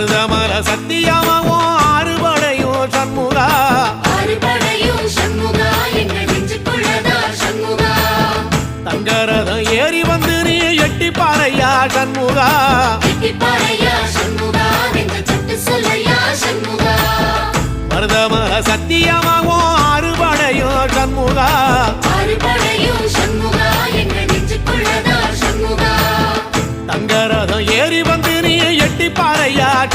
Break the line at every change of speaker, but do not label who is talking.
மருதமல சத்தியமாவும் ஆறுபடையும் சண்முகா தங்கரதம் ஏறி வந்து நீ எட்டி பாறையா சண்முகா